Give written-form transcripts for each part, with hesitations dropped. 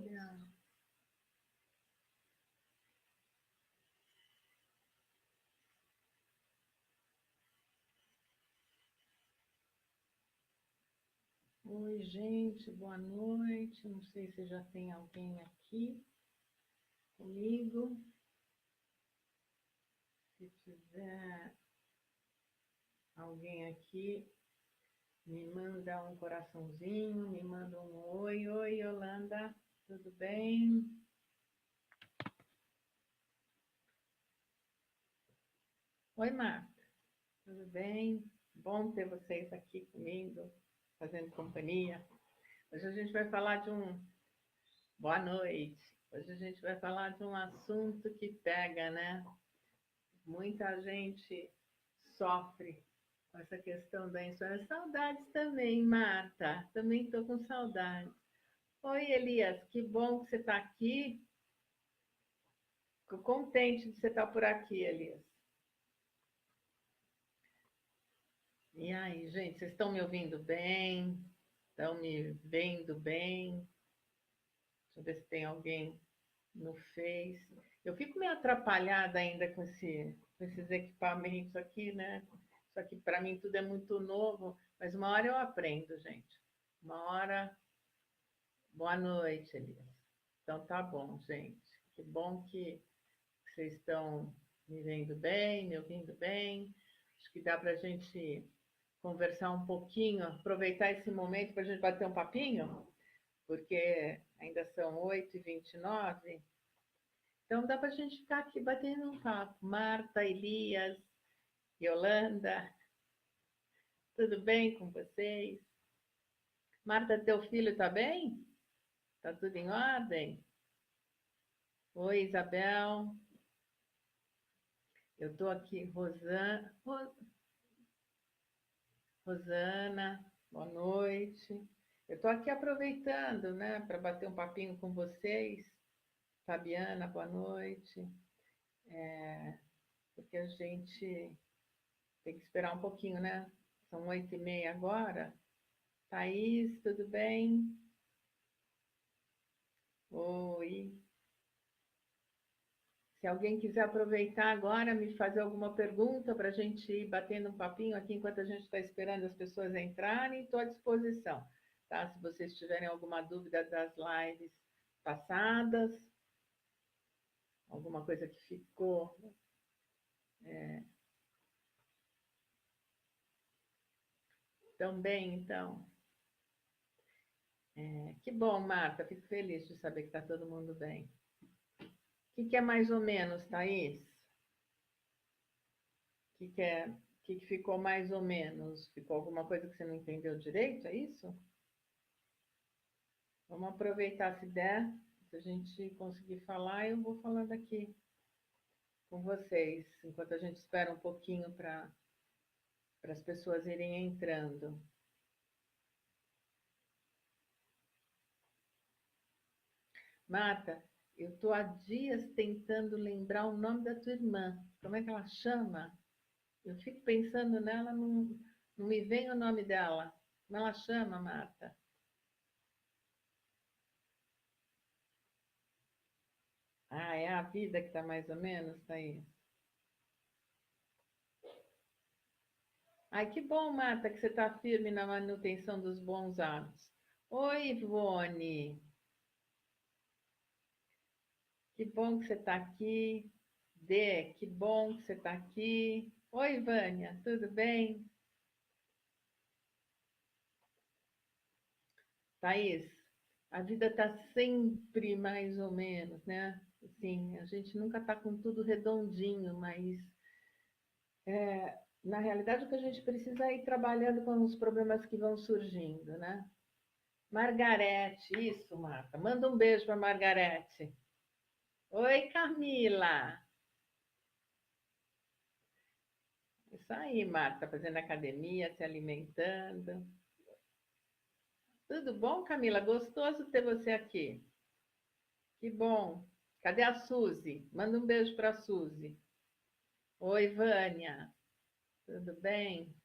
Olha. Oi, gente, boa noite. Não sei se já tem alguém aqui comigo. Se tiver alguém aqui, me manda um coraçãozinho, me manda um oi. Oi, Yolanda, tudo bem? Oi, Marta, tudo bem? Bom ter vocês aqui comigo, fazendo companhia. Hoje a gente vai falar de um... Boa noite. Hoje a gente vai falar de um assunto que pega, né? Muita gente sofre com essa questão da insônia. Saudades também, Marta. Também estou com saudades. Oi, Elias, que bom que você está aqui. Fico contente de você estar por aqui, Elias. E aí, gente, vocês estão me ouvindo bem? Estão me vendo bem? Deixa eu ver se tem alguém no Face. Eu fico meio atrapalhada ainda com esses equipamentos aqui, né? Isso aqui para mim tudo é muito novo, mas uma hora eu aprendo, gente. Uma hora. Boa noite, Elias. Então tá bom, gente. Que bom que vocês estão me vendo bem, me ouvindo bem. Acho que dá para a gente conversar um pouquinho, aproveitar esse momento para a gente bater um papinho, porque ainda são 8h29. Então dá para a gente ficar aqui batendo um papo. Marta, Elias, Yolanda, tudo bem com vocês? Marta, teu filho está bem? Está tudo em ordem? Oi, Isabel. Eu estou aqui, Rosana, boa noite. Eu estou aqui aproveitando, né, para bater um papinho com vocês. Fabiana, boa noite. Porque a gente tem que esperar um pouquinho, né? São 8h30 agora. Thaís, tudo bem? Oi. Se alguém quiser aproveitar agora, me fazer alguma pergunta para a gente ir batendo um papinho aqui enquanto a gente está esperando as pessoas entrarem, estou à disposição. Tá? Se vocês tiverem alguma dúvida das lives passadas, alguma coisa que ficou. Também, então. Que bom, Marta, fico feliz de saber que está todo mundo bem. O que é mais ou menos, Thaís? O que ficou mais ou menos? Ficou alguma coisa que você não entendeu direito, é isso? Vamos aproveitar se der, se a gente conseguir falar, eu vou falando aqui com vocês, enquanto a gente espera um pouquinho para as pessoas irem entrando. Marta, eu estou há dias tentando lembrar o nome da tua irmã. Como é que ela chama? Eu fico pensando nela, não me vem o nome dela. Como ela chama, Marta? Ah, é a vida que está mais ou menos, tá aí. Ai, que bom, Marta, que você está firme na manutenção dos bons hábitos. Oi, Ivone. Que bom que você está aqui. Dê, que bom que você está aqui. Oi, Vânia, tudo bem? Thaís, a vida está sempre mais ou menos, né? Assim, a gente nunca está com tudo redondinho, mas na realidade o que a gente precisa é ir trabalhando com os problemas que vão surgindo, né? Margarete, isso, Marta. Manda um beijo para Margarete. Oi, Camila. Isso aí, Marta, fazendo academia, se alimentando. Tudo bom, Camila? Gostoso ter você aqui. Que bom. Cadê a Suzy? Manda um beijo para a Suzy. Oi, Vânia. Tudo bem?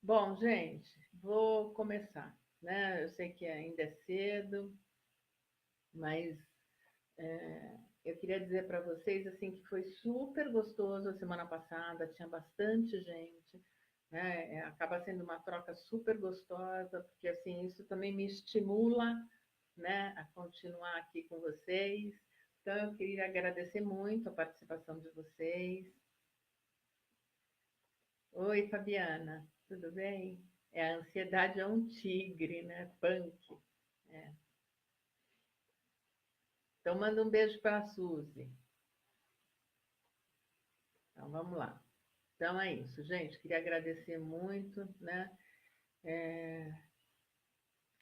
Bom, gente, vou começar, né? Eu sei que ainda é cedo, Mas eu queria dizer para vocês assim que foi super gostoso a semana passada, tinha bastante gente, né? Acaba sendo uma troca super gostosa, porque assim isso também me estimula, né, a continuar aqui com vocês. Então eu queria agradecer muito a participação de vocês. Oi, Fabiana, tudo bem? A ansiedade é um tigre, né? Punk. É. Então manda um beijo para a Suzy. Então vamos lá. Então é isso, gente. Queria agradecer muito, né,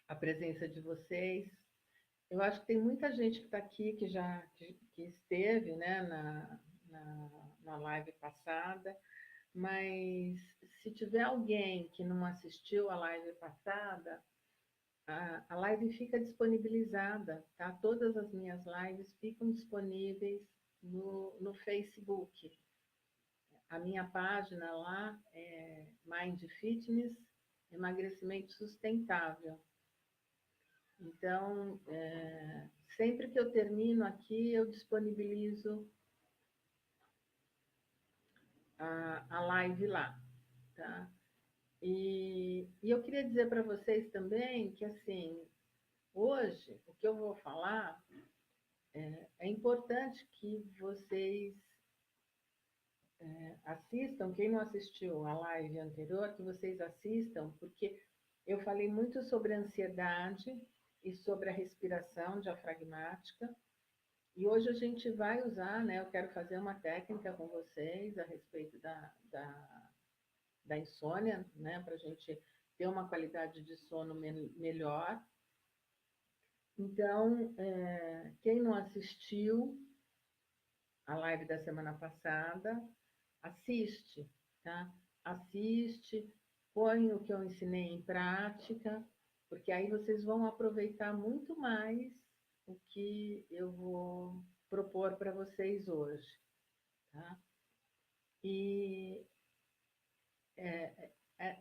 a presença de vocês. Eu acho que tem muita gente que está aqui que esteve, né, na live passada, mas se tiver alguém que não assistiu a live passada, a live fica disponibilizada, tá? Todas as minhas lives ficam disponíveis no Facebook. A minha página lá é Mind Fitness Emagrecimento Sustentável. Então, sempre que eu termino aqui, eu disponibilizo a live lá, tá? E eu queria dizer para vocês também que, assim, hoje, o que eu vou falar é importante que vocês assistam, quem não assistiu a live anterior, que vocês assistam, porque eu falei muito sobre a ansiedade e sobre a respiração diafragmática, e hoje a gente vai usar, né? Eu quero fazer uma técnica com vocês a respeito da insônia, né? Para a gente ter uma qualidade de sono melhor. Então, quem não assistiu a live da semana passada, assiste, tá? Assiste, põe o que eu ensinei em prática, porque aí vocês vão aproveitar muito mais o que eu vou propor para vocês hoje, tá? E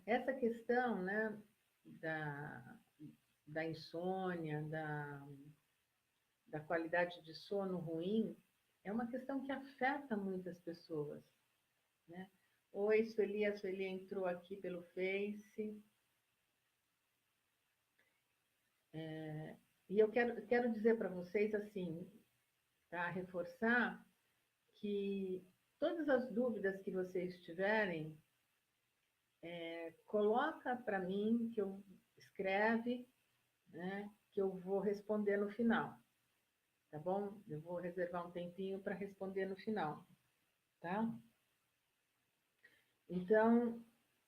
essa questão, né, da insônia, da qualidade de sono ruim, é uma questão que afeta muitas pessoas, né? Oi, Sueli, a Sueli entrou aqui pelo Face. E eu quero dizer para vocês, assim, para reforçar, que todas as dúvidas que vocês tiverem, coloca para mim, que eu escreve, né, que eu vou responder no final, tá bom? Eu vou reservar um tempinho para responder no final, tá? Então,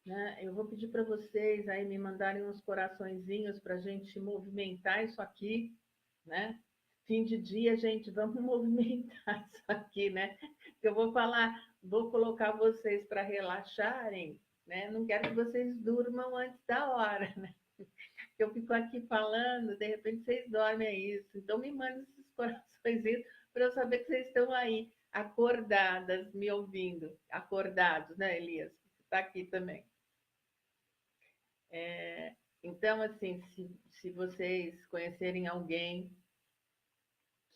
né, eu vou pedir para vocês aí me mandarem uns coraçõezinhos para a gente movimentar isso aqui, né? Fim de dia, gente, vamos movimentar isso aqui, né? Eu vou falar, vou colocar vocês para relaxarem, né? Não quero que vocês durmam antes da hora, né? Eu fico aqui falando, de repente vocês dormem, é isso. Então me mandem esses coraçõezinhos para eu saber que vocês estão aí, acordadas, me ouvindo. Acordados, né, Elias? Você está aqui também. Então, assim, se vocês conhecerem alguém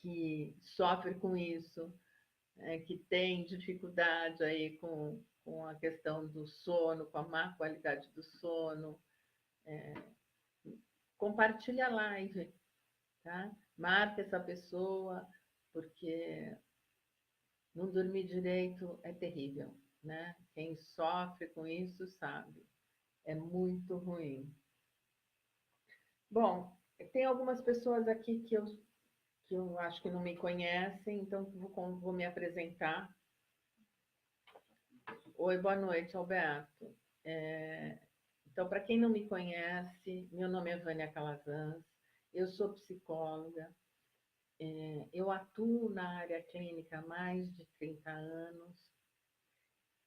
que sofre com isso, que tem dificuldade aí com a questão do sono, com a má qualidade do sono, compartilha a live, tá? Marca essa pessoa, porque não dormir direito é terrível, né? Quem sofre com isso sabe, é muito ruim. Bom, tem algumas pessoas aqui que eu acho que não me conhecem, então vou me apresentar. Oi, boa noite, Alberto. Então, para quem não me conhece, meu nome é Vânia Calazans, eu sou psicóloga, eu atuo na área clínica há mais de 30 anos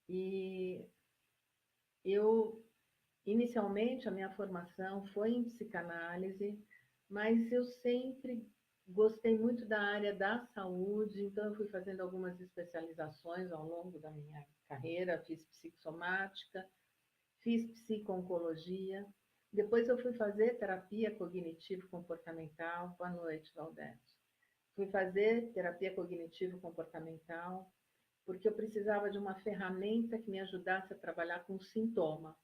e eu, inicialmente, a minha formação foi em psicanálise, mas eu sempre gostei muito da área da saúde, então eu fui fazendo algumas especializações ao longo da minha carreira, fiz psicossomática, fiz psico-oncologia, depois eu fui fazer terapia cognitivo-comportamental. Boa noite, Valdete. fui fazer terapia cognitivo-comportamental, porque eu precisava de uma ferramenta que me ajudasse a trabalhar com sintoma,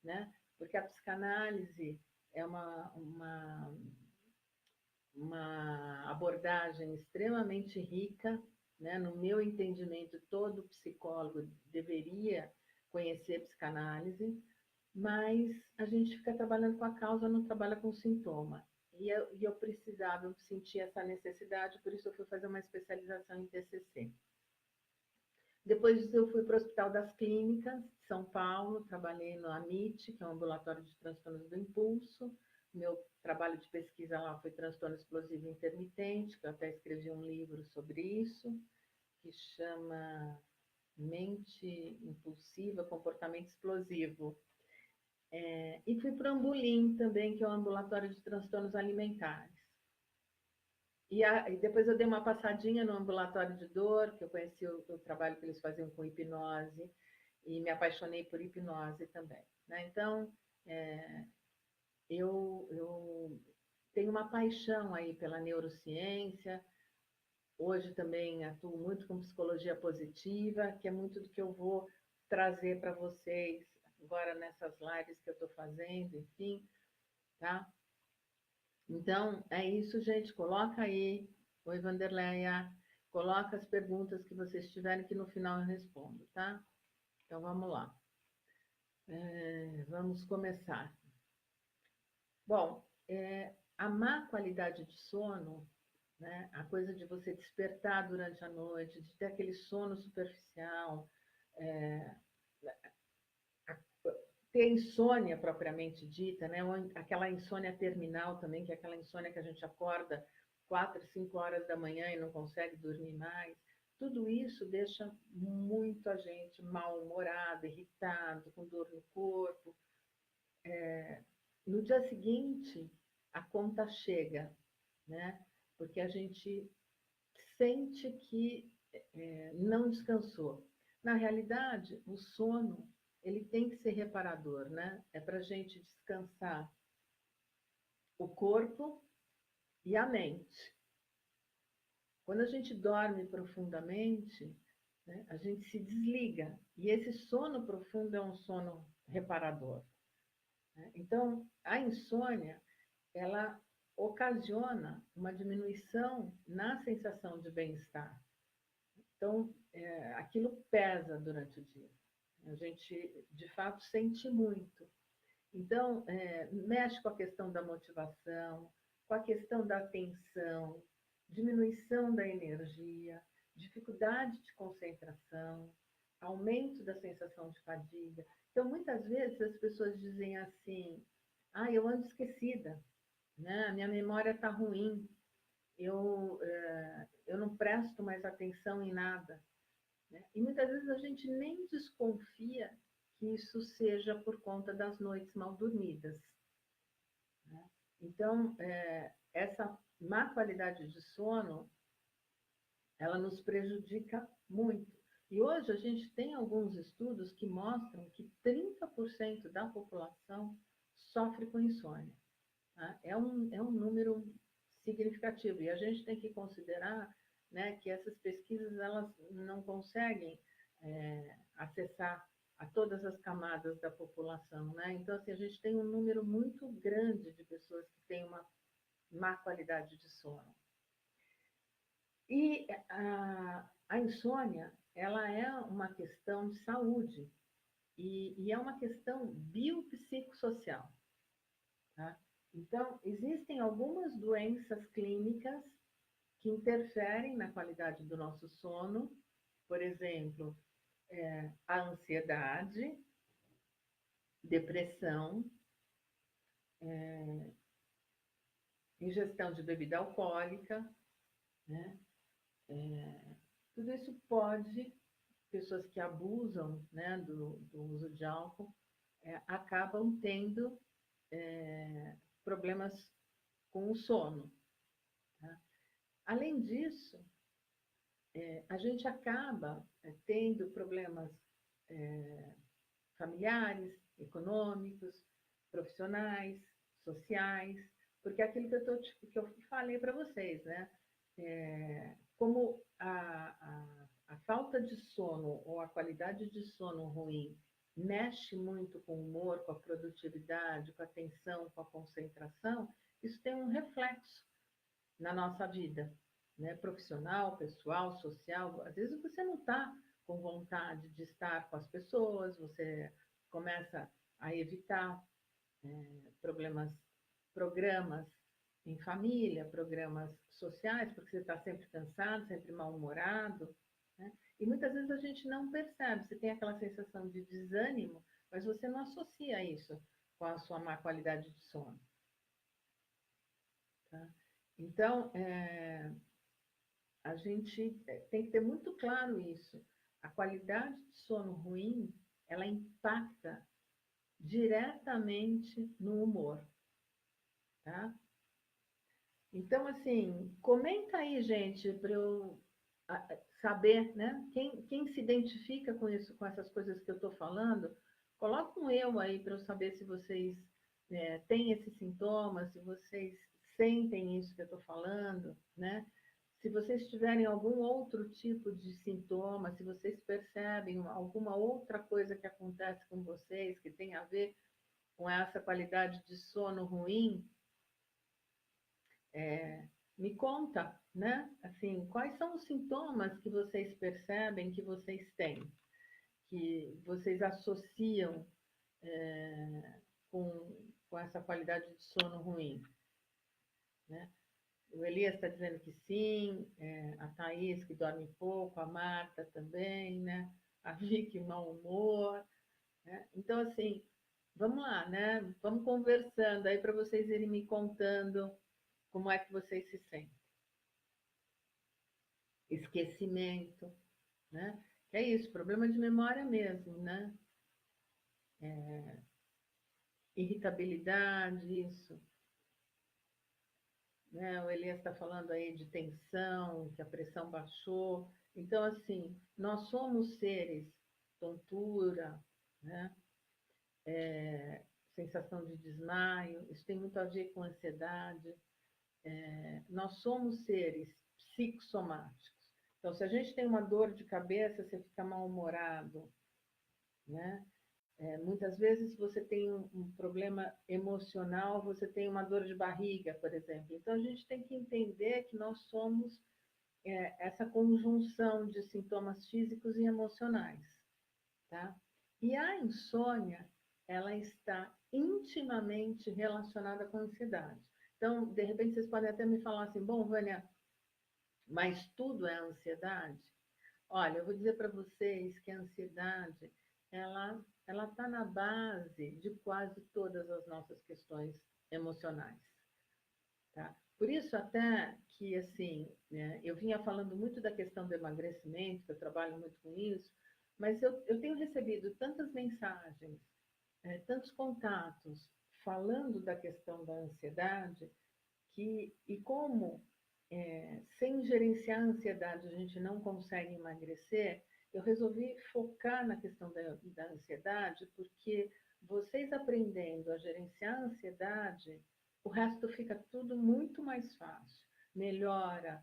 né? Porque a psicanálise é uma abordagem extremamente rica, né? No meu entendimento, todo psicólogo deveria conhecer psicanálise, mas a gente fica trabalhando com a causa, não trabalha com o sintoma. E eu precisava, eu senti essa necessidade, por isso eu fui fazer uma especialização em TCC. Depois disso, eu fui para o Hospital das Clínicas, de São Paulo, trabalhei no AMIT, que é o Ambulatório de Transtornos do Impulso. Meu trabalho de pesquisa lá foi transtorno explosivo intermitente, que eu até escrevi um livro sobre isso, que chama Mente Impulsiva, Comportamento Explosivo. E fui para o Ambulim também, que é o Ambulatório de Transtornos Alimentares. E depois eu dei uma passadinha no ambulatório de dor, que eu conheci o trabalho que eles faziam com hipnose, e me apaixonei por hipnose também, né? Então, eu tenho uma paixão aí pela neurociência. Hoje também atuo muito com psicologia positiva, que é muito do que eu vou trazer para vocês agora nessas lives que eu estou fazendo, enfim, tá? Então, é isso, gente. Coloca aí. Oi, Vanderleia. Coloca as perguntas que vocês tiverem, que no final eu respondo, tá? Então, vamos lá. Vamos começar. Bom, a má qualidade de sono, né? A coisa de você despertar durante a noite, de ter aquele sono superficial, ter insônia propriamente dita, né? Ou aquela insônia terminal também, que é aquela insônia que a gente acorda 4, 5 horas da manhã e não consegue dormir mais. Tudo isso deixa muito a gente mal-humorado, irritado, com dor no corpo. No dia seguinte, a conta chega, né? Porque a gente sente que não descansou. Na realidade, o sono ele tem que ser reparador, né? É para a gente descansar o corpo e a mente. Quando a gente dorme profundamente, né, a gente se desliga. E esse sono profundo é um sono reparador, né? Então, a insônia, ela ocasiona uma diminuição na sensação de bem-estar. Então, aquilo pesa durante o dia. A gente, de fato, sente muito. Então, mexe com a questão da motivação, com a questão da atenção, diminuição da energia, dificuldade de concentração, aumento da sensação de fadiga. Então, muitas vezes as pessoas dizem assim: ah, eu ando esquecida, né? A minha memória está ruim, eu não presto mais atenção em nada, né? E muitas vezes a gente nem desconfia que isso seja por conta das noites mal dormidas, né? Então, essa má qualidade de sono, ela nos prejudica muito. E hoje a gente tem alguns estudos que mostram que 30% da população sofre com insônia, tá? É um número significativo. E a gente tem que considerar, né, que essas pesquisas elas não conseguem acessar a todas as camadas da população, né? Então, assim, a gente tem um número muito grande de pessoas que têm uma má qualidade de sono. E a insônia, ela é uma questão de saúde e é uma questão biopsicossocial, tá? Então, existem algumas doenças clínicas que interferem na qualidade do nosso sono, por exemplo, a ansiedade, depressão, ingestão de bebida alcoólica, né? Tudo isso pode, pessoas que abusam, né, do uso de álcool, acabam tendo problemas com o sono, tá? Além disso, a gente acaba tendo problemas familiares, econômicos, profissionais, sociais, porque é aquilo que eu falei para vocês, né? como a falta de sono ou a qualidade de sono ruim mexe muito com o humor, com a produtividade, com a atenção, com a concentração, isso tem um reflexo na nossa vida, né? Profissional, pessoal, social. Às vezes você não está com vontade de estar com as pessoas, você começa a evitar programas em família, programas sociais, porque você está sempre cansado, sempre mal-humorado, né? E muitas vezes a gente não percebe, você tem aquela sensação de desânimo, mas você não associa isso com a sua má qualidade de sono. Tá? Então, a gente tem que ter muito claro isso. A qualidade de sono ruim, ela impacta diretamente no humor, tá? Então, assim, comenta aí, gente, para eu saber, né? Quem se identifica com isso, com essas coisas que eu estou falando, coloca um eu aí para eu saber se vocês têm esses sintomas, se vocês sentem isso que eu estou falando, né? Se vocês tiverem algum outro tipo de sintoma, se vocês percebem alguma outra coisa que acontece com vocês que tem a ver com essa qualidade de sono ruim, me conta, né? Assim, quais são os sintomas que vocês percebem que vocês têm, que vocês associam com essa qualidade de sono ruim, né? O Elias está dizendo que sim, a Thaís que dorme pouco, a Marta também, né? A Vicky, mau humor, né? Então, assim, vamos lá, né? Vamos conversando aí para vocês irem me contando como é que vocês se sentem. Esquecimento, né? É isso, problema de memória mesmo, né? Irritabilidade, isso. Né? O Elias está falando aí de tensão, que a pressão baixou. Então, assim, nós somos seres, tontura, né? Sensação de desmaio, isso tem muito a ver com ansiedade. Nós somos seres psicossomáticos. Então, se a gente tem uma dor de cabeça, você fica mal-humorado, né? Muitas vezes você tem um problema emocional, você tem uma dor de barriga, por exemplo. Então, a gente tem que entender que nós somos essa conjunção de sintomas físicos e emocionais, tá? E a insônia, ela está intimamente relacionada com a ansiedade. Então, de repente, vocês podem até me falar assim, bom, Vânia, mas tudo é ansiedade? Olha, eu vou dizer para vocês que a ansiedade, ela está na base de quase todas as nossas questões emocionais, tá? Por isso até que, assim, né, eu vinha falando muito da questão do emagrecimento, que eu trabalho muito com isso, mas eu tenho recebido tantas mensagens, tantos contatos falando da questão da ansiedade, e como sem gerenciar a ansiedade a gente não consegue emagrecer, eu resolvi focar na questão da ansiedade, porque vocês aprendendo a gerenciar a ansiedade, o resto fica tudo muito mais fácil. Melhora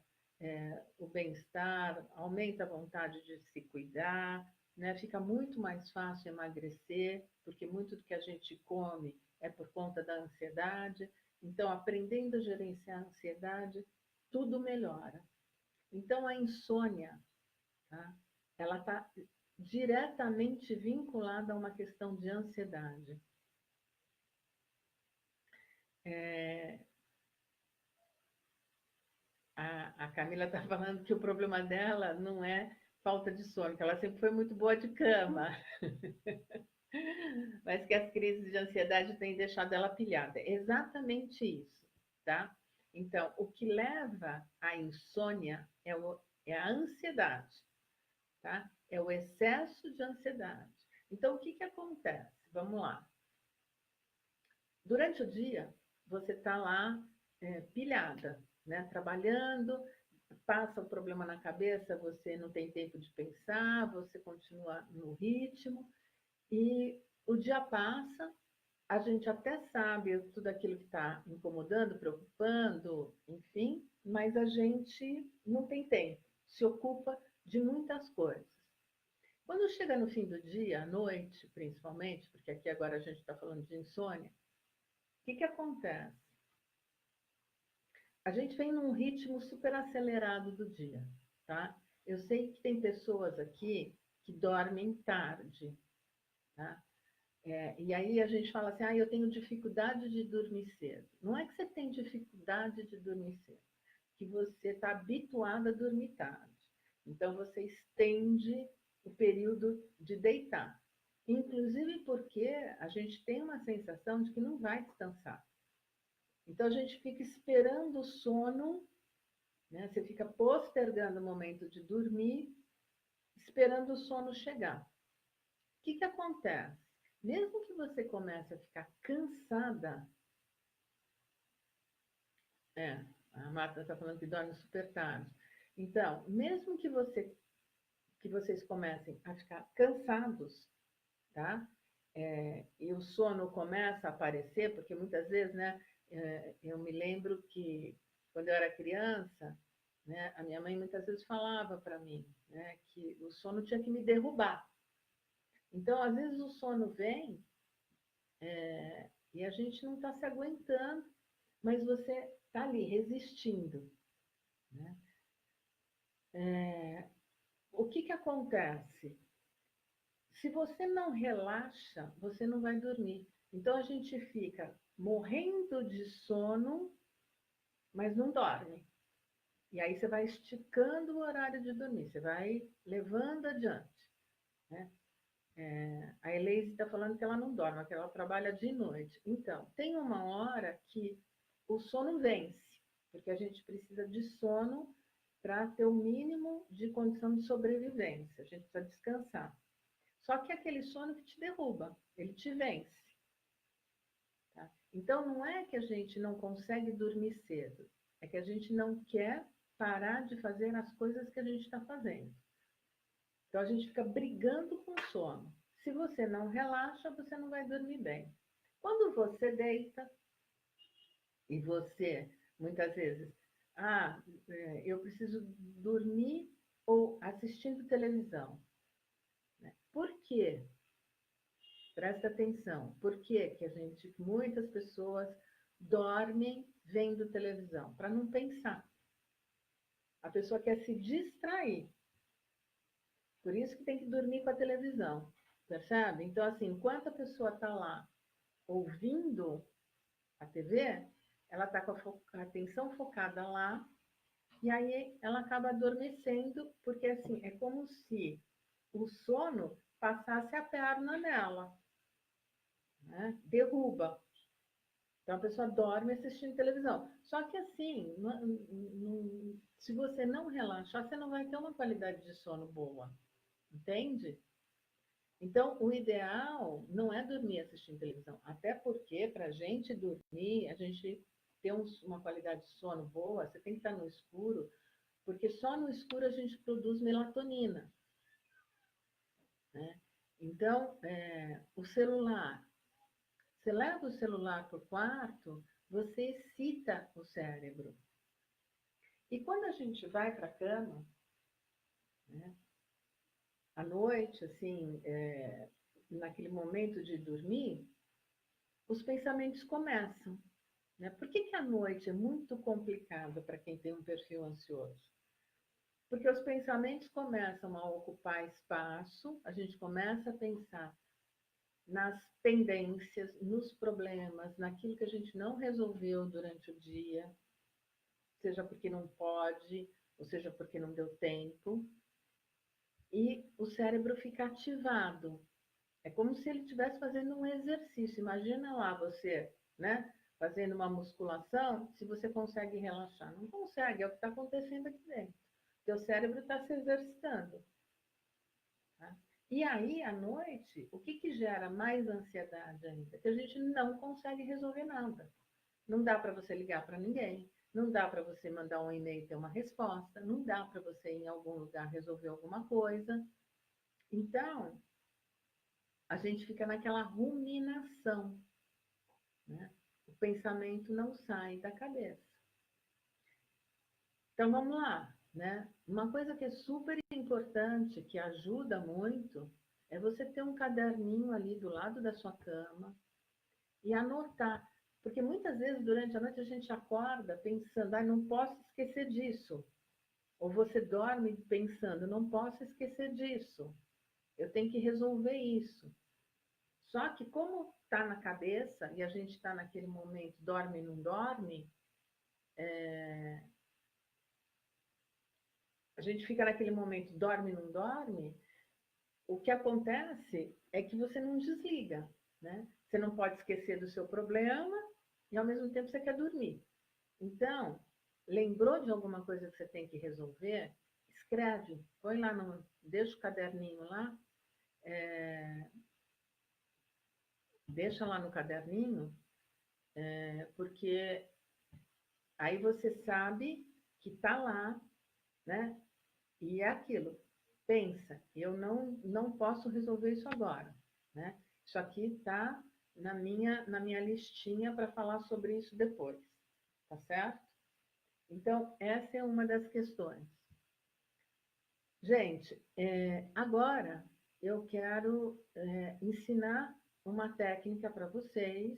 o bem-estar, aumenta a vontade de se cuidar, né? Fica muito mais fácil emagrecer, porque muito do que a gente come é por conta da ansiedade. Então, aprendendo a gerenciar a ansiedade, tudo melhora. Então, a insônia, tá? Ela está diretamente vinculada a uma questão de ansiedade. A Camila está falando que o problema dela não é falta de sono, que ela sempre foi muito boa de cama, mas que as crises de ansiedade têm deixado ela pilhada. É exatamente isso, tá? Então, o que leva à insônia é a ansiedade, tá? É o excesso de ansiedade. Então, o que acontece? Vamos lá. Durante o dia, você está lá pilhada, né? Trabalhando, passa o problema na cabeça, você não tem tempo de pensar, você continua no ritmo, e o dia passa, a gente até sabe tudo aquilo que está incomodando, preocupando, enfim, mas a gente não tem tempo, se ocupa de muitas coisas. Quando chega no fim do dia, à noite, principalmente, porque aqui agora a gente está falando de insônia, o que acontece? A gente vem num ritmo super acelerado do dia, tá? Eu sei que tem pessoas aqui que dormem tarde, tá? E aí a gente fala assim, eu tenho dificuldade de dormir cedo. Não é que você tem dificuldade de dormir cedo, que você está habituado a dormir tarde. Então você estende o período de deitar. Inclusive porque a gente tem uma sensação de que não vai descansar. Então a gente fica esperando o sono, né? Você fica postergando o momento de dormir, esperando o sono chegar. O que acontece? Mesmo que você comece a ficar cansada, a Marta está falando que dorme super tarde. Então, mesmo que vocês comecem a ficar cansados, tá? E o sono começa a aparecer, porque muitas vezes, né? Eu me lembro que quando eu era criança, né? A minha mãe muitas vezes falava para mim, né? Que o sono tinha que me derrubar. Então, às vezes o sono vem e a gente não está se aguentando, mas você está ali resistindo, né? O que acontece? Se você não relaxa, você não vai dormir. Então a gente fica morrendo de sono, mas não dorme. E aí você vai esticando o horário de dormir, você vai levando adiante, né? A Eleise está falando que ela não dorme, que ela trabalha de noite. Então, tem uma hora que o sono vence, porque a gente precisa de sono para ter o mínimo de condição de sobrevivência. A gente precisa descansar. Só que é aquele sono que te derruba, ele te vence. Tá? Então, não é que a gente não consegue dormir cedo, é que a gente não quer parar de fazer as coisas que a gente está fazendo. Então, a gente fica brigando com o sono. Se você não relaxa, você não vai dormir bem. Quando você deita e você, muitas vezes, eu preciso dormir ou assistindo televisão. Né? Por quê? Presta atenção. Por que que muitas pessoas dormem vendo televisão? Para não pensar. A pessoa quer se distrair. Por isso que tem que dormir com a televisão. Percebe? Então, assim, enquanto a pessoa está lá ouvindo a TV, ela está com a atenção focada lá, e aí ela acaba adormecendo, porque assim, é como se o sono passasse a perna nela, né? Derruba. Então a pessoa dorme assistindo televisão. Só que assim, se você não relaxar, você não vai ter uma qualidade de sono boa, entende? Então, o ideal não é dormir assistindo televisão, até porque para a gente dormir, a gente ter uma qualidade de sono boa, você tem que estar no escuro, porque só no escuro a gente produz melatonina, né? Então, o celular, você leva o celular para o quarto, você excita o cérebro. E quando a gente vai para a cama, né, à noite, assim, naquele momento de dormir, os pensamentos começam. Né? Por que a noite é muito complicada para quem tem um perfil ansioso? Porque os pensamentos começam a ocupar espaço, a gente começa a pensar nas pendências, nos problemas, naquilo que a gente não resolveu durante o dia, seja porque não pode, ou seja porque não deu tempo, e o cérebro fica ativado. É como se ele estivesse fazendo um exercício. Imagina lá você, né? Fazendo uma musculação, se você consegue relaxar. Não consegue, é o que está acontecendo aqui dentro. Seu cérebro está se exercitando. Tá? E aí, à noite, o que gera mais ansiedade ainda? Que a gente não consegue resolver nada. Não dá para você ligar para ninguém, não dá para você mandar um e-mail e ter uma resposta, não dá para você ir em algum lugar resolver alguma coisa. Então, a gente fica naquela ruminação, né? O pensamento não sai da cabeça. Então vamos lá, né? Uma coisa que é super importante, que ajuda muito, é você ter um caderninho ali do lado da sua cama e anotar. Porque muitas vezes durante a noite a gente acorda pensando, ah, não posso esquecer disso. Ou você dorme pensando, não posso esquecer disso. Eu tenho que resolver isso. Só que como está na cabeça e a gente está naquele momento, dorme e não dorme, a gente fica naquele momento, dorme e não dorme, o que acontece é que você não desliga, né? Você não pode esquecer do seu problema e ao mesmo tempo você quer dormir. Então, lembrou de alguma coisa que você tem que resolver? Escreve, põe lá, deixa o caderninho lá, deixa lá no caderninho, porque aí você sabe que está lá, né? E é aquilo. Pensa, eu não posso resolver isso agora, né? Isso aqui está na minha listinha para falar sobre isso depois, tá certo? Então, essa é uma das questões. Gente, agora eu quero ensinar uma técnica para vocês,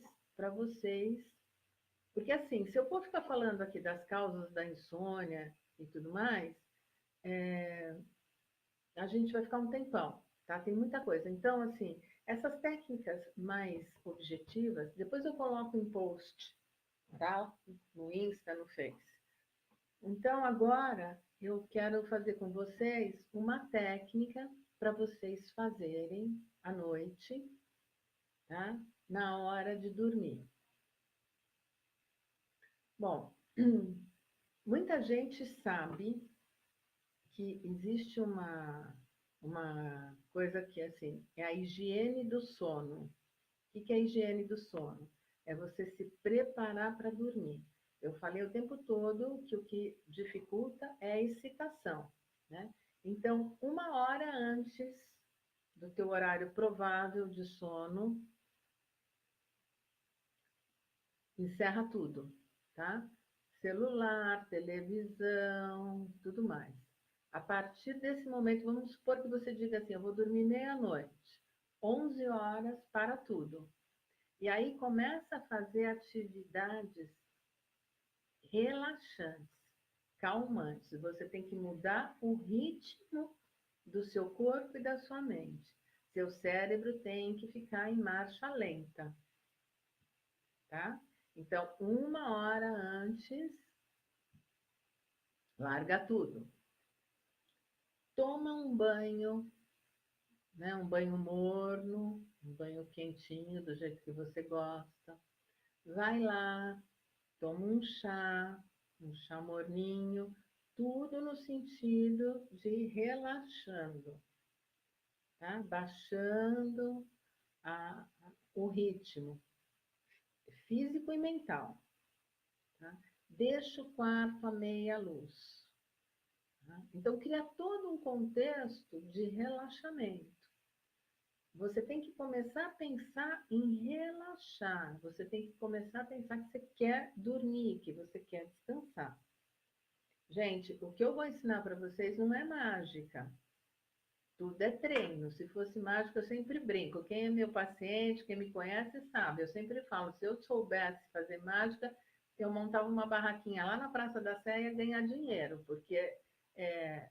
porque assim, se eu for ficar falando aqui das causas da insônia e tudo mais, a gente vai ficar um tempão, tá? Tem muita coisa. Então, assim, essas técnicas mais objetivas, depois eu coloco em post, tá? No Insta, no Face. Então, agora eu quero fazer com vocês uma técnica para vocês fazerem à noite, tá? Na hora de dormir. Bom, muita gente sabe que existe uma coisa que assim, é a higiene do sono. O que é a higiene do sono? É você se preparar para dormir. Eu falei o tempo todo que o que dificulta é a excitação, né? Então, 1 hora antes do teu horário provável de sono, encerra tudo, tá? Celular, televisão, tudo mais. A partir desse momento, vamos supor que você diga assim, eu vou dormir meia-noite. 11 horas para tudo. E aí começa a fazer atividades relaxantes, calmantes. Você tem que mudar o ritmo do seu corpo e da sua mente. Seu cérebro tem que ficar em marcha lenta, tá? Então, 1 hora antes, larga tudo. Toma um banho, né? Um banho morno, um banho quentinho, do jeito que você gosta. Vai lá, toma um chá morninho, tudo no sentido de relaxando, tá? Baixando o ritmo físico e mental, tá? Deixa o quarto à meia luz. Tá? Então, cria todo um contexto de relaxamento. Você tem que começar a pensar em relaxar. Você tem que começar a pensar que você quer dormir, que você quer descansar. Gente, o que eu vou ensinar para vocês não é mágica. Tudo é treino. Se fosse mágica, eu sempre brinco. Quem é meu paciente, quem me conhece, sabe. Eu sempre falo, se eu soubesse fazer mágica, eu montava uma barraquinha lá na Praça da Sé e ia ganhar dinheiro, porque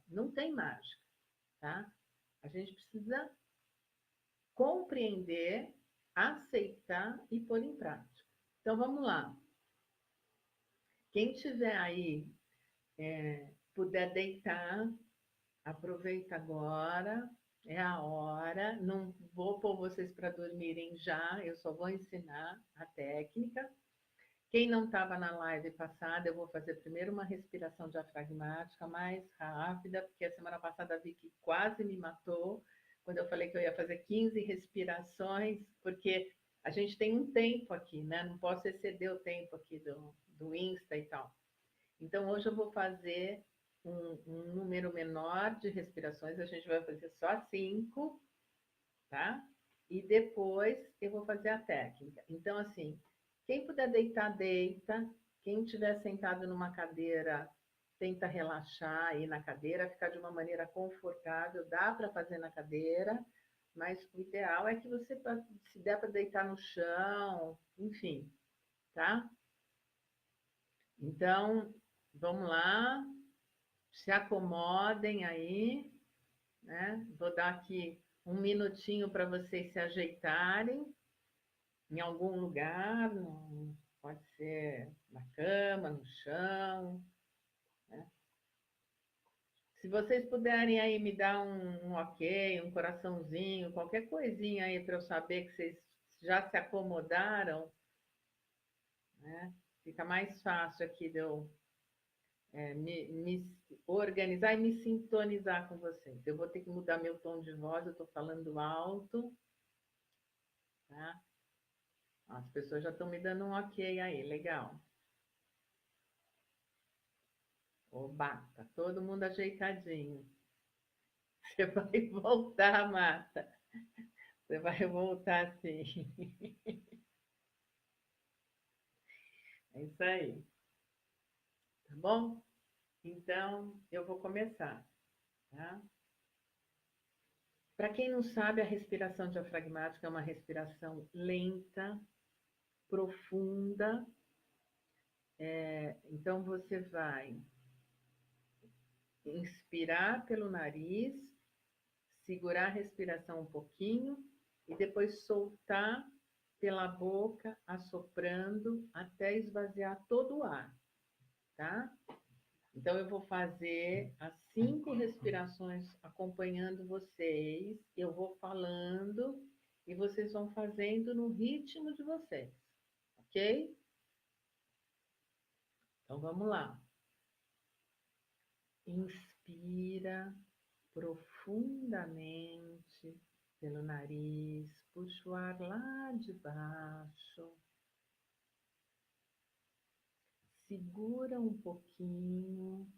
não tem mágica, tá? A gente precisa compreender, aceitar e pôr em prática. Então, vamos lá. Quem tiver aí, puder deitar, aproveita agora, é a hora. Não vou pôr vocês para dormirem já, eu só vou ensinar a técnica. Quem não estava na live passada, eu vou fazer primeiro uma respiração diafragmática mais rápida, porque a semana passada a Vicky quase me matou, quando eu falei que eu ia fazer 15 respirações, porque a gente tem um tempo aqui, né? Não posso exceder o tempo aqui do Insta e tal. Então, hoje eu vou fazer um número menor de respirações, a gente vai fazer só 5, tá? E depois eu vou fazer a técnica. Então, assim, quem puder deitar, deita. Quem estiver sentado numa cadeira, tenta relaxar aí na cadeira, ficar de uma maneira confortável. Dá para fazer na cadeira, mas o ideal é que você, se der para deitar no chão, enfim, tá? Então, vamos lá, se acomodem aí, né? Vou dar aqui um minutinho para vocês se ajeitarem em algum lugar, pode ser na cama, no chão, né? Se vocês puderem aí me dar um ok, um coraçãozinho, qualquer coisinha aí para eu saber que vocês já se acomodaram, né? Fica mais fácil aqui de eu me organizar e me sintonizar com vocês. Eu vou ter que mudar meu tom de voz, eu estou falando alto, tá? As pessoas já estão me dando um ok aí, legal. Oba, tá todo mundo ajeitadinho. Você vai voltar, Marta. Você vai voltar sim. É isso aí. Tá bom? Então, eu vou começar, tá? Para quem não sabe, a respiração diafragmática é uma respiração lenta, profunda. Então, você vai inspirar pelo nariz, segurar a respiração um pouquinho e depois soltar pela boca, assoprando até esvaziar todo o ar, tá? Então, eu vou fazer as 5 respirações acompanhando vocês. Eu vou falando e vocês vão fazendo no ritmo de vocês, ok? Então, vamos lá. Inspira profundamente pelo nariz, puxa o ar lá de baixo. Segura um pouquinho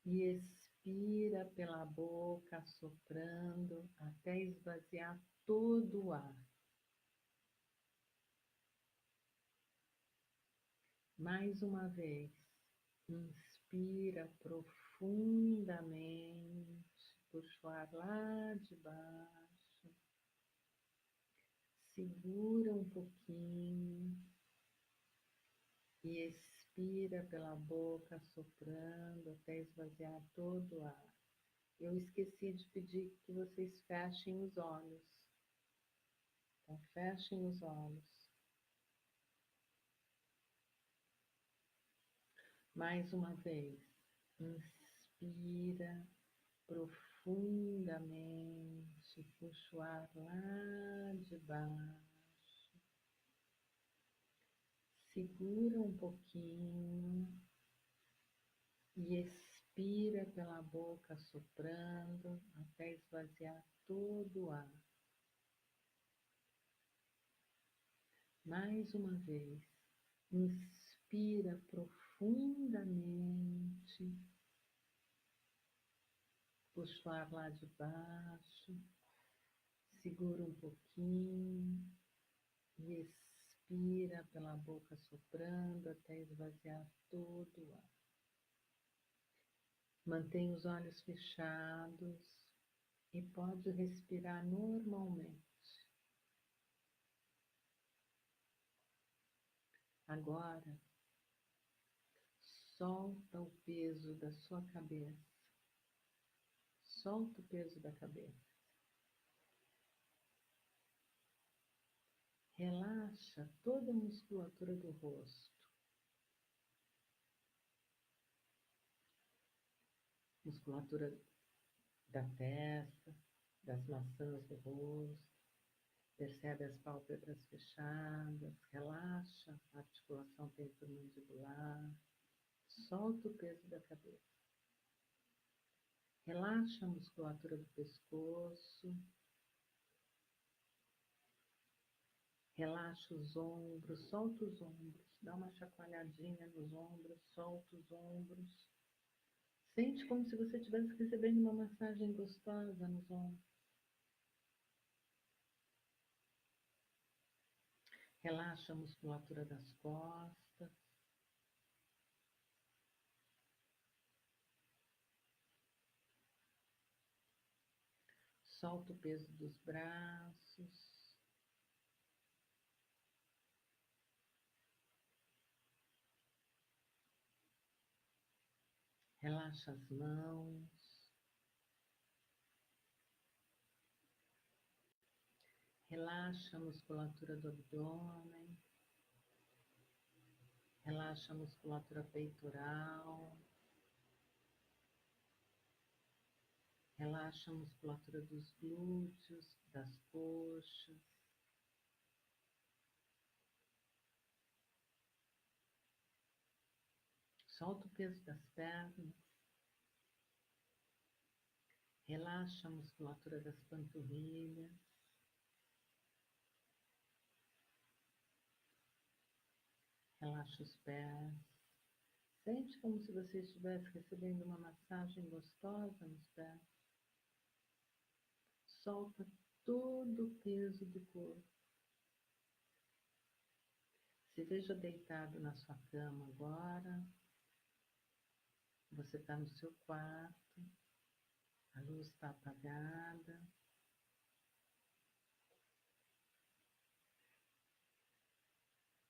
e expira pela boca, soprando até esvaziar todo o ar. Mais uma vez, inspira profundamente, puxa o ar lá de baixo, segura um pouquinho e expira pela boca, soprando até esvaziar todo o ar. Eu esqueci de pedir que vocês fechem os olhos. Então, fechem os olhos. Mais uma vez, inspira profundamente, puxa o ar lá de baixo, segura um pouquinho e expira pela boca, soprando até esvaziar todo o ar. Mais uma vez, inspira profundamente, puxa o ar lá de baixo, segura um pouquinho e expira pela boca soprando até esvaziar todo o ar. Mantenha os olhos fechados e pode respirar normalmente. Agora, solta o peso da sua cabeça. Solta o peso da cabeça. Relaxa toda a musculatura do rosto. Musculatura da testa, das maçãs do rosto. Percebe as pálpebras fechadas. Relaxa a articulação temporomandibular. Solta o peso da cabeça. Relaxa a musculatura do pescoço. Relaxa os ombros, solta os ombros. Dá uma chacoalhadinha nos ombros, solta os ombros. Sente como se você estivesse recebendo uma massagem gostosa nos ombros. Relaxa a musculatura das costas. Solta o peso dos braços. Relaxa as mãos. Relaxa a musculatura do abdômen. Relaxa a musculatura peitoral. Relaxa a musculatura dos glúteos, das coxas. Solta o peso das pernas. Relaxa a musculatura das panturrilhas. Relaxa os pés. Sente como se você estivesse recebendo uma massagem gostosa nos pés. Solta todo o peso do corpo. Se veja deitado na sua cama agora. Você está no seu quarto. A luz está apagada.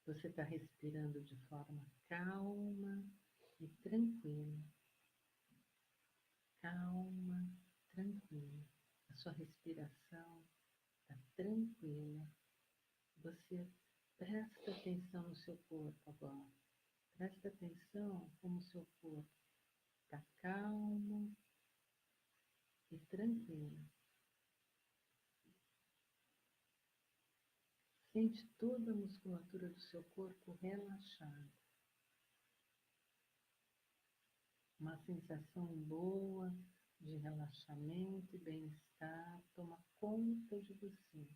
Você está respirando de forma calma e tranquila. Calma, tranquila. A sua respiração está tranquila. Você presta atenção no seu corpo agora. Presta atenção como o seu corpo está calmo e tranquilo. Sente toda a musculatura do seu corpo relaxada. Uma sensação boa de relaxamento e bem-estar toma conta de você.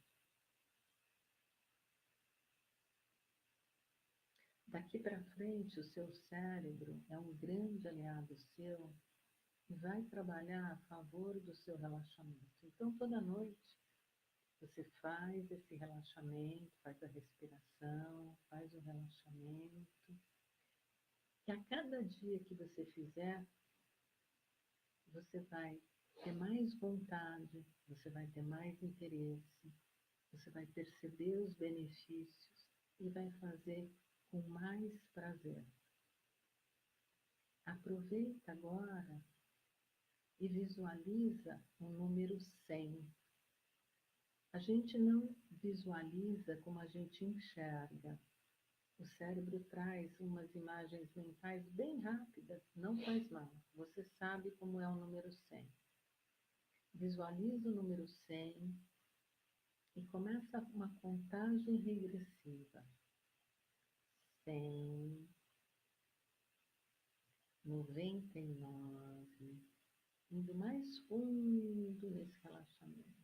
Daqui para frente, o seu cérebro é um grande aliado seu e vai trabalhar a favor do seu relaxamento. Então, toda noite, você faz esse relaxamento, faz a respiração, faz o relaxamento. E a cada dia que você fizer, você vai ter mais vontade, você vai ter mais interesse, você vai perceber os benefícios e vai fazer com mais prazer. Aproveita agora e visualiza o número 100. A gente não visualiza como a gente enxerga. O cérebro traz umas imagens mentais bem rápidas, não faz mal. Você sabe como é o número 100. Visualiza o número 100 e começa uma contagem regressiva. 100, 99, indo mais fundo nesse relaxamento.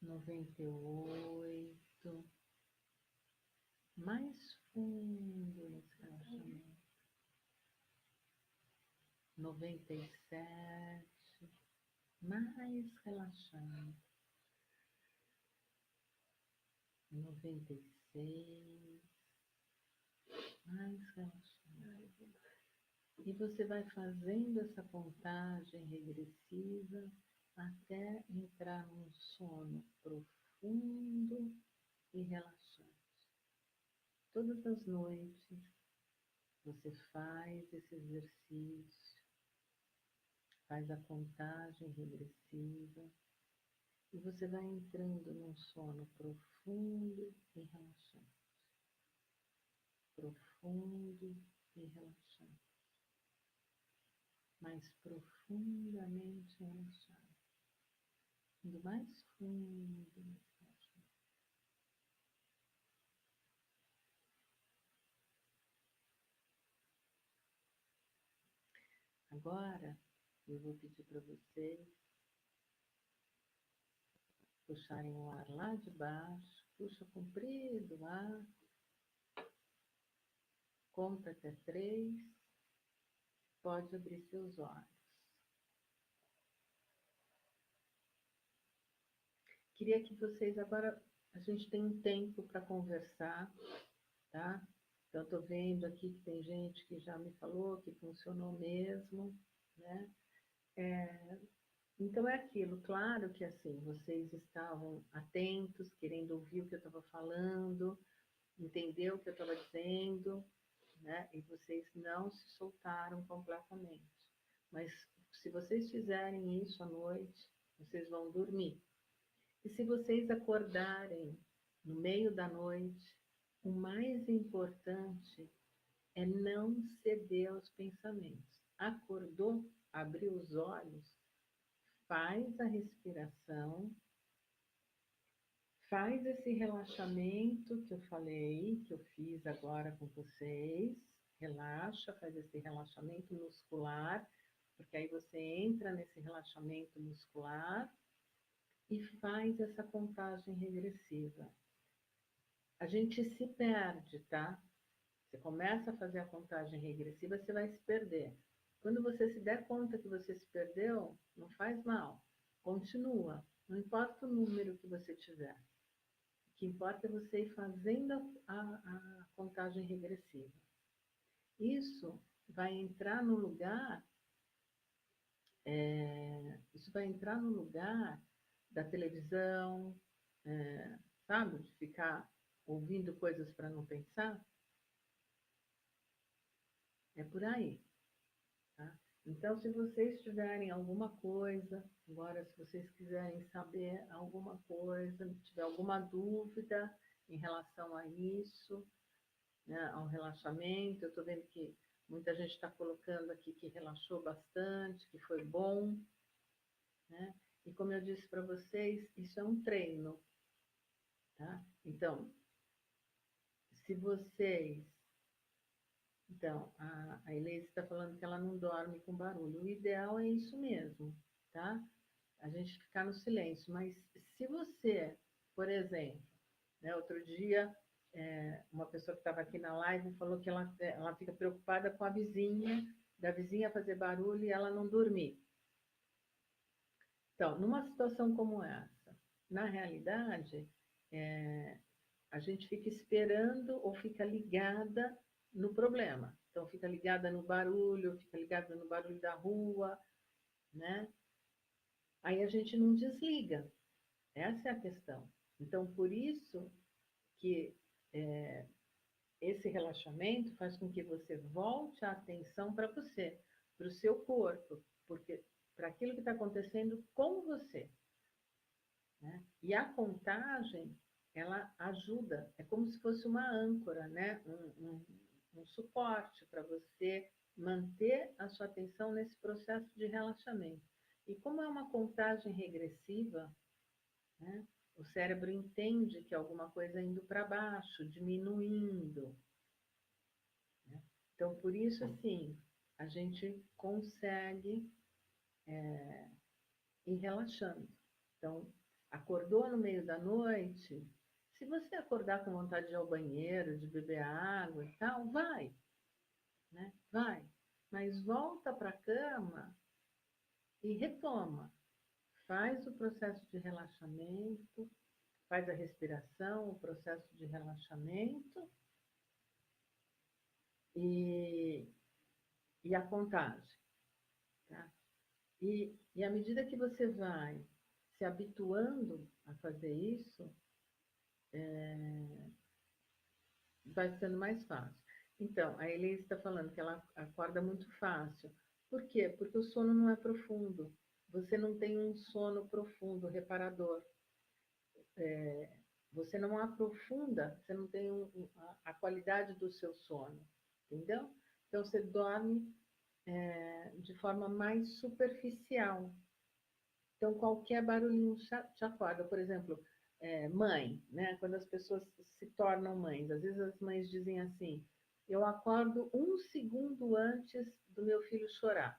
98, mais fundo nesse relaxamento. 97, mais relaxado. 96, mais relaxado. E você vai fazendo essa contagem regressiva até entrar num sono profundo e relaxante. Todas as noites você faz esse exercício, faz a contagem regressiva e você vai entrando num sono profundo e relaxante. Profundo e relaxante. Mais profundamente relaxado. Indo mais fundo nesse relaxamento. Agora, eu vou pedir para vocês puxarem o ar lá de baixo, puxa comprido o ar, conta até 3, pode abrir seus olhos. Queria que vocês agora, a gente tem um tempo para conversar, tá? Então, estou vendo aqui que tem gente que já me falou que funcionou mesmo, né? Então é aquilo, claro que assim, vocês estavam atentos, querendo ouvir o que eu estava falando, entender o que eu estava dizendo, né? E vocês não se soltaram completamente. Mas se vocês fizerem isso à noite, vocês vão dormir. E se vocês acordarem no meio da noite, o mais importante é não ceder aos pensamentos. Acordou, abriu os olhos, faz a respiração, faz esse relaxamento que eu falei, que eu fiz agora com vocês. Relaxa, faz esse relaxamento muscular, porque aí você entra nesse relaxamento muscular e faz essa contagem regressiva. A gente se perde, tá? Você começa a fazer a contagem regressiva, você vai se perder. Quando você se der conta que você se perdeu, não faz mal. Continua. Não importa o número que você tiver. O que importa é você ir fazendo a contagem regressiva. Isso vai entrar no lugar, da televisão, sabe? De ficar ouvindo coisas para não pensar. É por aí. Tá? Então, se vocês tiverem alguma coisa, agora se vocês quiserem saber alguma coisa, tiver alguma dúvida em relação a isso, né, ao relaxamento, eu estou vendo que muita gente está colocando aqui que relaxou bastante, que foi bom, né? E como eu disse para vocês, isso é um treino, tá? Então, se vocês Então, a Elise está falando que ela não dorme com barulho. O ideal é isso mesmo, tá? A gente ficar no silêncio. Mas se você, por exemplo, né, outro dia, uma pessoa que estava aqui na live falou que ela fica preocupada com a vizinha, da vizinha fazer barulho e ela não dormir. Então, numa situação como essa, na realidade, a gente fica esperando ou fica ligada no problema. Então, fica ligada no barulho, fica ligada no barulho da rua, né? Aí a gente não desliga. Essa é a questão. Então, por isso que esse relaxamento faz com que você volte a atenção para você, para o seu corpo, porque para aquilo que está acontecendo com você. Né? E a contagem, ela ajuda, é como se fosse uma âncora, né? Um suporte para você manter a sua atenção nesse processo de relaxamento. E como é uma contagem regressiva, né? O cérebro entende que alguma coisa indo para baixo, diminuindo. Né? Então, por isso, assim, a gente consegue ir relaxando. Então, acordou no meio da noite, se você acordar com vontade de ir ao banheiro, de beber água e tal, vai, né? Vai. Mas volta para a cama e retoma. Faz o processo de relaxamento, faz a respiração, o processo de relaxamento e a contagem. Tá? E à medida que você vai se habituando a fazer isso, vai sendo mais fácil. Então, a Elise está falando que ela acorda muito fácil. Por quê? Porque o sono não é profundo. Você não tem um sono profundo, reparador. Você não aprofunda, você não tem a qualidade do seu sono. Entendeu? Então, você dorme de forma mais superficial. Então, qualquer barulhinho te acorda. Por exemplo, mãe, né? Quando as pessoas se tornam mães, às vezes as mães dizem assim: eu acordo 1 segundo antes do meu filho chorar.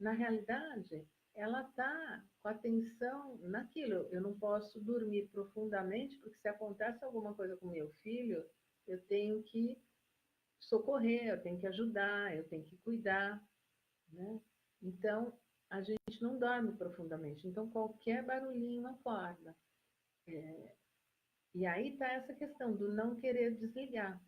Na realidade, ela está com a atenção naquilo. Eu não posso dormir profundamente, porque se acontece alguma coisa com meu filho, eu tenho que socorrer, eu tenho que ajudar, eu tenho que cuidar, né? Então, a gente não dorme profundamente. Então, qualquer barulhinho acorda. E aí está essa questão do não querer desligar.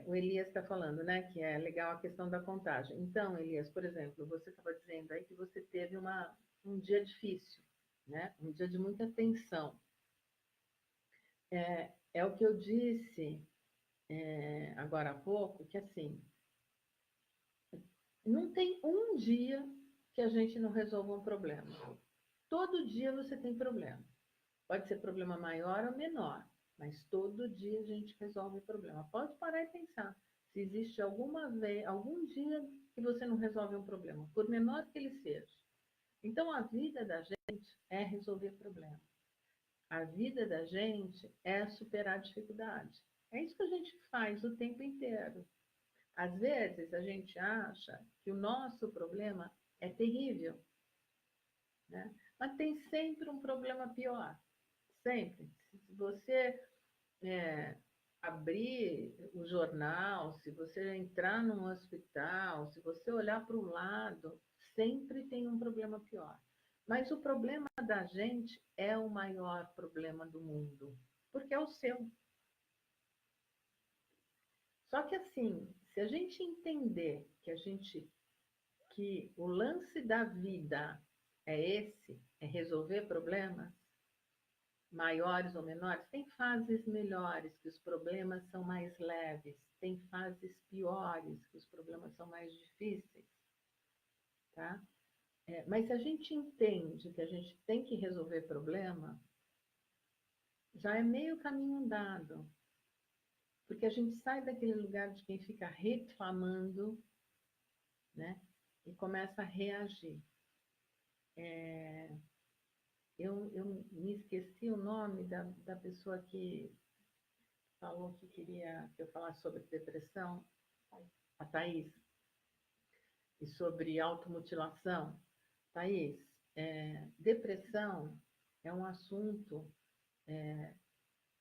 o Elias está falando, né, que é legal a questão da contagem. Então, Elias, por exemplo, você estava dizendo aí que você teve um dia difícil, né, um dia de muita tensão. É o que eu disse agora há pouco, que assim, não tem um dia que a gente não resolva um problema. Todo dia você tem problema. Pode ser problema maior ou menor, mas todo dia a gente resolve problema. Pode parar e pensar se existe algum dia que você não resolve um problema, por menor que ele seja. Então, a vida da gente é resolver problema. A vida da gente é superar dificuldade. É isso que a gente faz o tempo inteiro. Às vezes, a gente acha que o nosso problema é terrível, né? Mas tem sempre um problema pior. Sempre. Se você abrir o jornal, se você entrar num hospital, se você olhar para o lado, sempre tem um problema pior. Mas o problema da gente é o maior problema do mundo, porque é o seu. Só que assim, se a gente entender que o lance da vida é resolver problemas, maiores ou menores, tem fases melhores, que os problemas são mais leves, tem fases piores, que os problemas são mais difíceis, tá? Mas se a gente entende que a gente tem que resolver problema, já é meio caminho andado, porque a gente sai daquele lugar de quem fica reclamando, né? E começa a reagir. Eu me esqueci o nome da pessoa que falou que queria que eu falasse sobre depressão, a Thaís, e sobre automutilação. Thaís, depressão é um assunto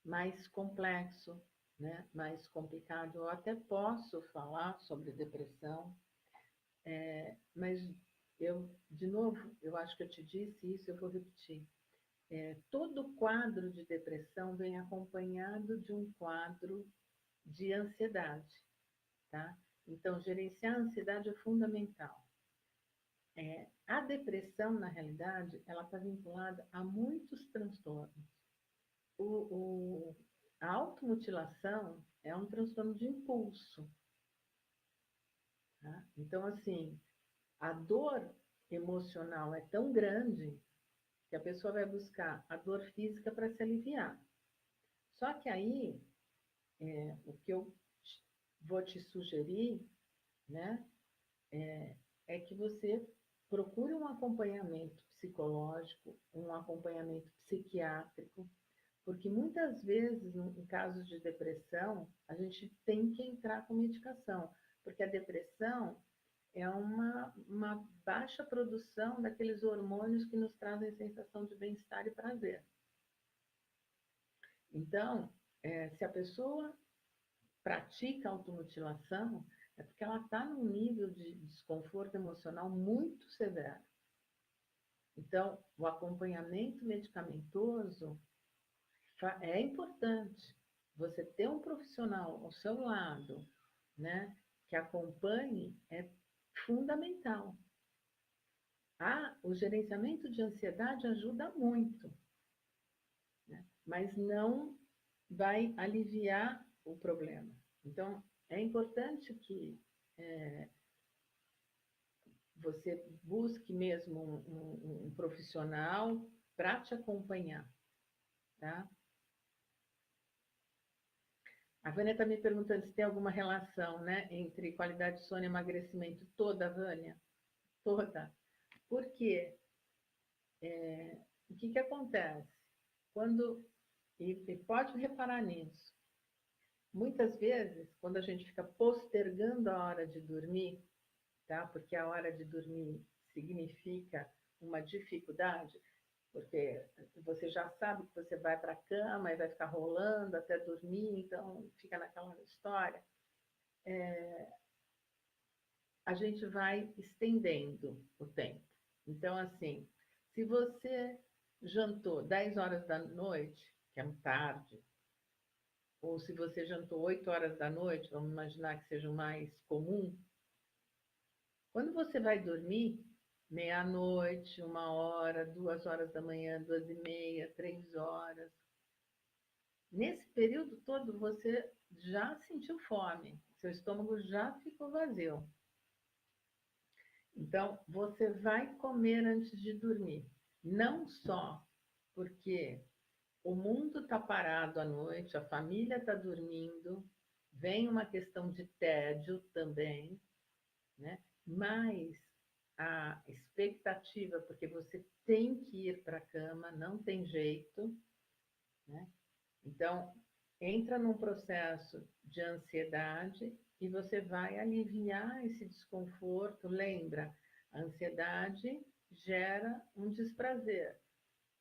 mais complexo, né? Mais complicado. Eu até posso falar sobre depressão, mas de novo, eu acho que eu te disse isso, eu vou repetir. Todo quadro de depressão vem acompanhado de um quadro de ansiedade, tá? Então, gerenciar a ansiedade é fundamental. A depressão, na realidade, ela está vinculada a muitos transtornos. A automutilação é um transtorno de impulso, tá? Então, assim, a dor emocional é tão grande que a pessoa vai buscar a dor física para se aliviar. Só que aí, o que eu vou te sugerir, né, é que você procure um acompanhamento psicológico, um acompanhamento psiquiátrico, porque muitas vezes, em casos de depressão, a gente tem que entrar com medicação, porque a depressão é uma baixa produção daqueles hormônios que nos trazem sensação de bem-estar e prazer. Então, se a pessoa pratica automutilação, é porque ela está num nível de desconforto emocional muito severo. Então, o acompanhamento medicamentoso é importante. Você ter um profissional ao seu lado, né, que acompanhe, é fundamental. O gerenciamento de ansiedade ajuda muito, né, mas não vai aliviar o problema. Então, é importante que você busque mesmo um profissional para te acompanhar, tá? A Vânia está me perguntando se tem alguma relação, né, entre qualidade de sono e emagrecimento. Toda, Vânia, toda. Por quê? O que acontece? E pode reparar nisso, muitas vezes, quando a gente fica postergando a hora de dormir, tá? Porque a hora de dormir significa uma dificuldade, porque você já sabe que você vai para a cama e vai ficar rolando até dormir, então fica naquela história. A gente vai estendendo o tempo. Então, assim, se você jantou 10 horas da noite, que é tarde, ou se você jantou 8 horas da noite, vamos imaginar que seja o mais comum, quando você vai dormir, meia-noite, 1 hora, 2 horas da manhã, 2h30, 3 horas, nesse período todo você já sentiu fome, seu estômago já ficou vazio. Então, você vai comer antes de dormir. Não só porque o mundo está parado à noite, a família está dormindo, vem uma questão de tédio também, né? Mas a expectativa, porque você tem que ir para a cama, não tem jeito, né? Então, entra num processo de ansiedade e você vai aliviar esse desconforto. Lembra, a ansiedade gera um desprazer.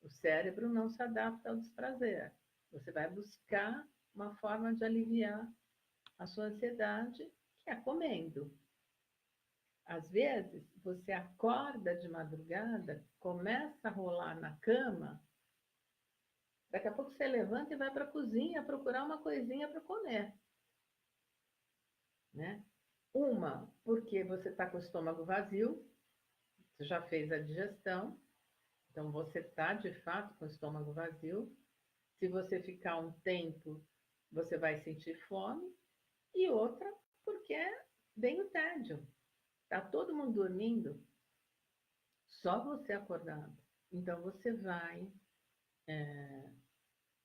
O cérebro não se adapta ao desprazer. Você vai buscar uma forma de aliviar a sua ansiedade, que é comendo. Às vezes, você acorda de madrugada, começa a rolar na cama, daqui a pouco você levanta e vai para a cozinha procurar uma coisinha para comer, né? Uma, porque você está com o estômago vazio, você já fez a digestão, então você está de fato com o estômago vazio. Se você ficar um tempo, você vai sentir fome. E outra, porque vem o tédio. Está todo mundo dormindo, só você acordado. Então você vai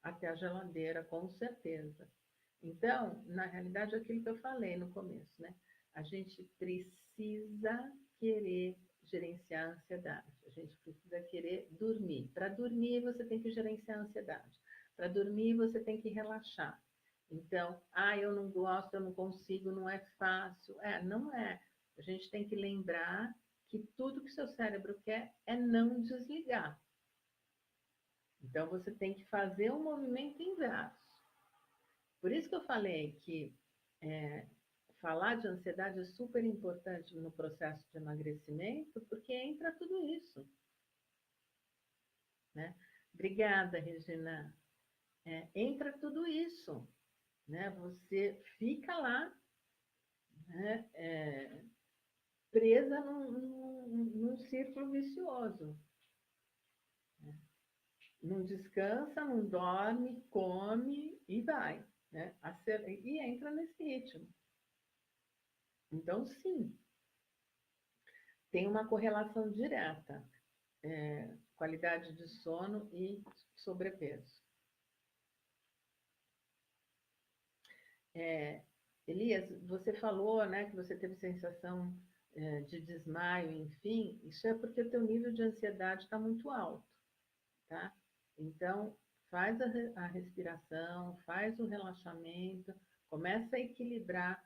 até a geladeira, com certeza. Então, na realidade, é aquilo que eu falei no começo, né? A gente precisa querer gerenciar a ansiedade. A gente precisa querer dormir. Para dormir, você tem que gerenciar a ansiedade. Para dormir, você tem que relaxar. Então, eu não gosto, eu não consigo, não é fácil. Não é. A gente tem que lembrar que tudo que seu cérebro quer é não desligar. Então, você tem que fazer um movimento inverso. Por isso que eu falei que falar de ansiedade é super importante no processo de emagrecimento, porque entra tudo isso. Né? Obrigada, Regina. Entra tudo isso. Né? Você fica lá, né? Presa num círculo vicioso. Né? Não descansa, não dorme, come e vai. Né? E entra nesse ritmo. Então, sim, tem uma correlação direta, qualidade de sono e sobrepeso. Elias, você falou, né, que você teve sensação de desmaio, enfim, isso é porque o teu nível de ansiedade está muito alto, tá? Então, faz a respiração, faz o relaxamento, começa a equilibrar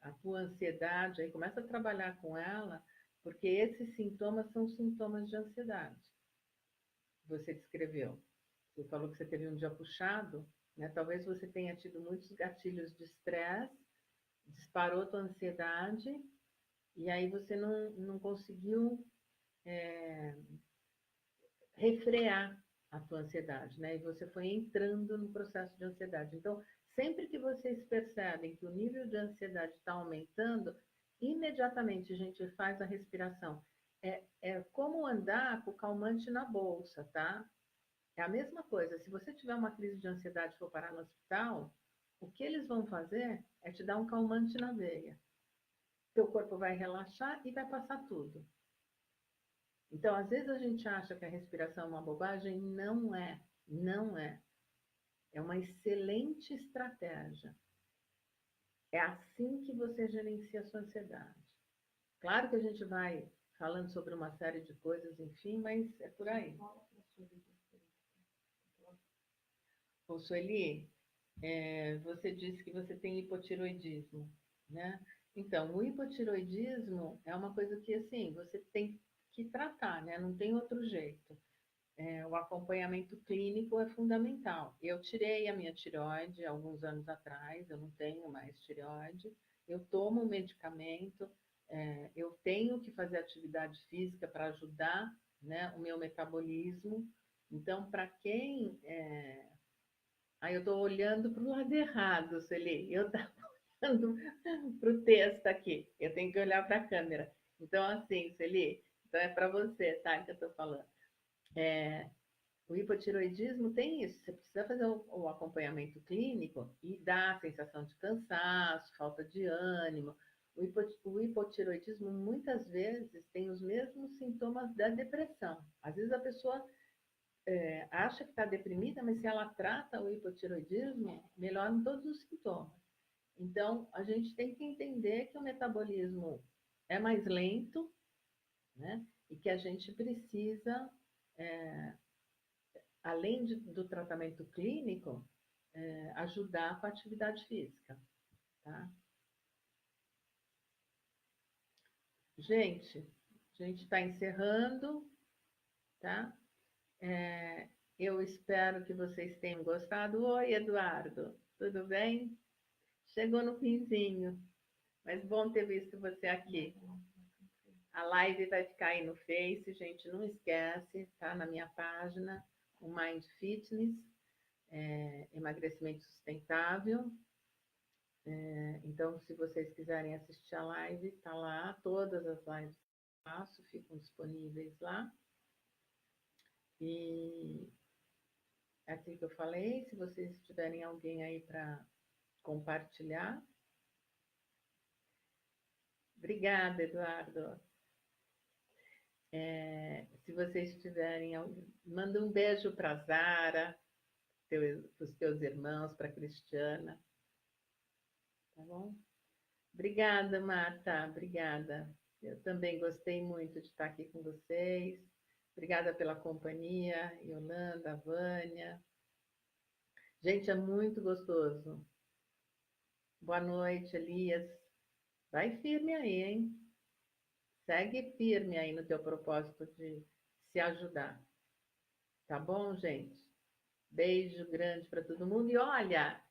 a tua ansiedade, aí começa a trabalhar com ela, porque esses sintomas são sintomas de ansiedade. Você descreveu. Você falou que você teve um dia puxado, né? Talvez você tenha tido muitos gatilhos de estresse, disparou tua ansiedade, e aí você não conseguiu refrear a tua ansiedade, né? E você foi entrando no processo de ansiedade. Então, sempre que vocês percebem que o nível de ansiedade está aumentando, imediatamente a gente faz a respiração. É como andar com o calmante na bolsa, tá? É a mesma coisa. Se você tiver uma crise de ansiedade e for parar no hospital, o que eles vão fazer é te dar um calmante na veia. Teu corpo vai relaxar e vai passar tudo. Então, às vezes a gente acha que a respiração é uma bobagem. Não é. Não é. É uma excelente estratégia. É assim que você gerencia a sua ansiedade. Claro que a gente vai falando sobre uma série de coisas, enfim, mas é por aí. Ô, Sueli, você disse que você tem hipotiroidismo, né? Então, o hipotiroidismo é uma coisa que, assim, você tem que tratar, né? Não tem outro jeito. O acompanhamento clínico é fundamental. Eu tirei a minha tireoide alguns anos atrás, eu não tenho mais tireoide. Eu tomo medicamento, eu tenho que fazer atividade física para ajudar, né, o meu metabolismo. Então, para quem Aí eu estou olhando para o lado errado, Sueli. Eu estava olhando para o texto aqui. Eu tenho que olhar para a câmera. Então, assim, Sueli, então é para você, tá? Que eu estou falando. O hipotiroidismo tem isso. Você precisa fazer o acompanhamento clínico e dá a sensação de cansaço, falta de ânimo. O hipotiroidismo muitas vezes tem os mesmos sintomas da depressão. Às vezes a pessoa acha que está deprimida, mas se ela trata o hipotiroidismo, melhoram todos os sintomas. Então, a gente tem que entender que o metabolismo é mais lento, né? E que a gente precisa, é, além do tratamento clínico, ajudar com a atividade física, tá? Gente, a gente está encerrando, tá? Eu espero que vocês tenham gostado. Oi, Eduardo, tudo bem? Chegou no finzinho, mas bom ter visto você aqui. A live vai ficar aí no Face, gente, não esquece, tá? Na minha página, o Mind Fitness, emagrecimento sustentável. Então, se vocês quiserem assistir a live, tá lá, todas as lives que eu faço ficam disponíveis lá. E é aquilo que eu falei, se vocês tiverem alguém aí para compartilhar. Obrigada, Eduardo. Se vocês tiverem, manda um beijo para a Zara, para os teus irmãos, para a Cristiana, tá bom? Obrigada, Marta, obrigada. Eu também gostei muito de estar aqui com vocês. Obrigada pela companhia, Yolanda, Vânia. Gente, é muito gostoso. Boa noite, Elias. Vai firme aí, hein? Segue firme aí no teu propósito de se ajudar. Tá bom, gente? Beijo grande para todo mundo. E olha,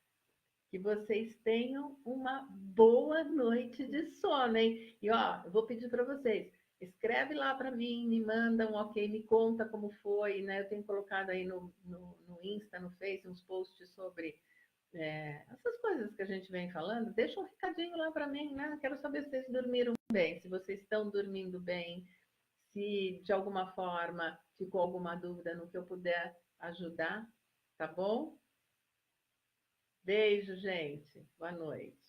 que vocês tenham uma boa noite de sono, hein? E ó, eu vou pedir para vocês, escreve lá para mim, me manda um ok, me conta como foi, né? Eu tenho colocado aí no Insta, no Face, uns posts sobre essas coisas que a gente vem falando. Deixa um recadinho lá para mim, né? Quero saber se vocês dormiram bem, se vocês estão dormindo bem, se de alguma forma ficou alguma dúvida no que eu puder ajudar, tá bom? Beijo, gente. Boa noite.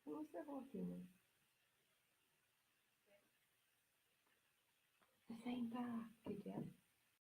Você voltou. Senta. O que é?